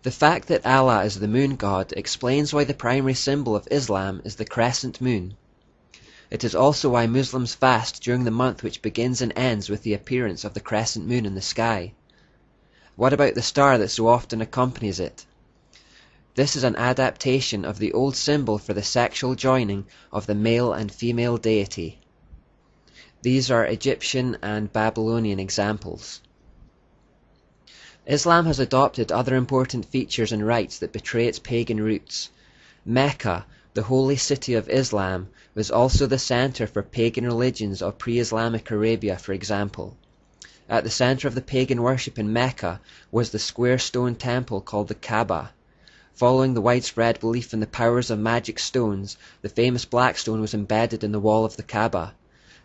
The fact that Allah is the moon god explains why the primary symbol of Islam is the crescent moon. It is also why Muslims fast during the month which begins and ends with the appearance of the crescent moon in the sky. What about the star that so often accompanies it? This is an adaptation of the old symbol for the sexual joining of the male and female deity. These are Egyptian and Babylonian examples. Islam has adopted other important features and rites that betray its pagan roots. Mecca, the holy city of Islam, was also the center for pagan religions of pre-Islamic Arabia, for example. At the center of the pagan worship in Mecca was the square stone temple called the Kabah. Following the widespread belief in the powers of magic stones, the famous black stone was embedded in the wall of the Kabah.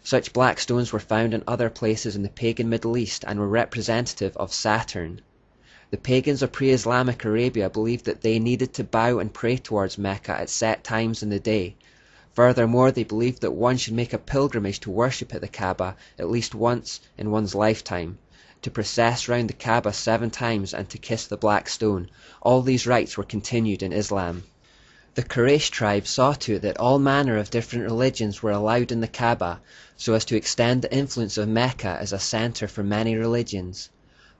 Such black stones were found in other places in the pagan Middle East and were representative of Saturn. The pagans of pre-Islamic Arabia believed that they needed to bow and pray towards Mecca at set times in the day. Furthermore, they believed that one should make a pilgrimage to worship at the Kaaba at least once in one's lifetime, to process round the Kaaba 7 times and to kiss the black stone. All these rites were continued in Islam. The Quraysh tribe saw to it that all manner of different religions were allowed in the Kaaba, so as to extend the influence of Mecca as a center for many religions.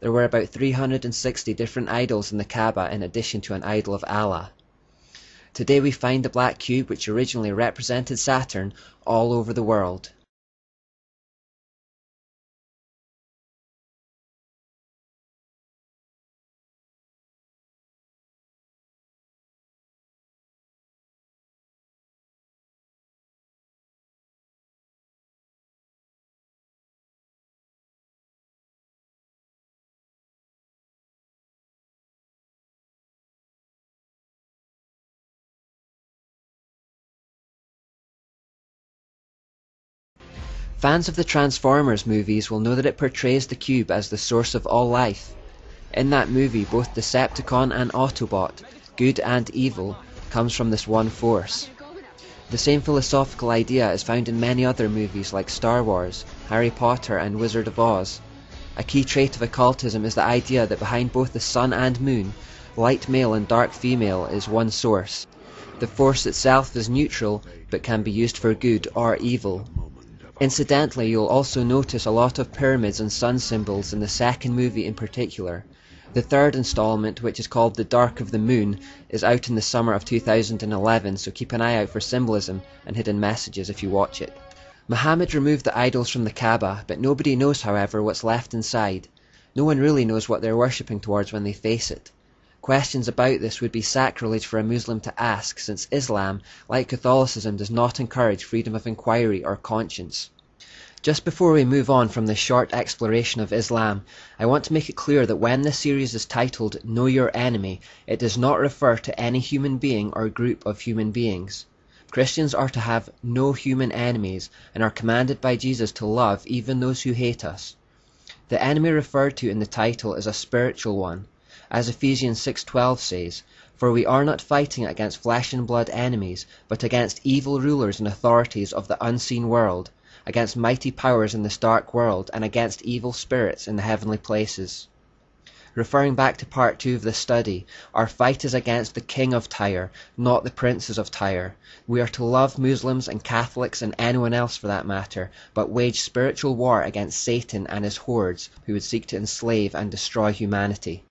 There were about 360 different idols in the Kaaba in addition to an idol of Allah. Today we find the black cube, which originally represented Saturn, all over the world. Fans of the Transformers movies will know that it portrays the cube as the source of all life. In that movie, both Decepticon and Autobot, good and evil, comes from this one force. The same philosophical idea is found in many other movies like Star Wars, Harry Potter and Wizard of Oz. A key trait of occultism is the idea that behind both the sun and moon, light male and dark female is one source. The force itself is neutral, but can be used for good or evil. Incidentally, you'll also notice a lot of pyramids and sun symbols in the second movie in particular. The third installment, which is called The Dark of the Moon, is out in the summer of 2011, so keep an eye out for symbolism and hidden messages if you watch it. Muhammad removed the idols from the Kaaba, but nobody knows, however, what's left inside. No one really knows what they're worshipping towards when they face it. Questions about this would be sacrilege for a Muslim to ask, since Islam, like Catholicism, does not encourage freedom of inquiry or conscience. Just before we move on from this short exploration of Islam, I want to make it clear that when this series is titled Know Your Enemy, it does not refer to any human being or group of human beings. Christians are to have no human enemies and are commanded by Jesus to love even those who hate us. The enemy referred to in the title is a spiritual one. As Ephesians 6:12 says, "For we are not fighting against flesh and blood enemies, but against evil rulers and authorities of the unseen world, against mighty powers in this dark world, and against evil spirits in the heavenly places." Referring back to part 2 of this study, our fight is against the king of Tyre, not the princes of Tyre. We are to love Muslims and Catholics and anyone else for that matter, but wage spiritual war against Satan and his hordes who would seek to enslave and destroy humanity.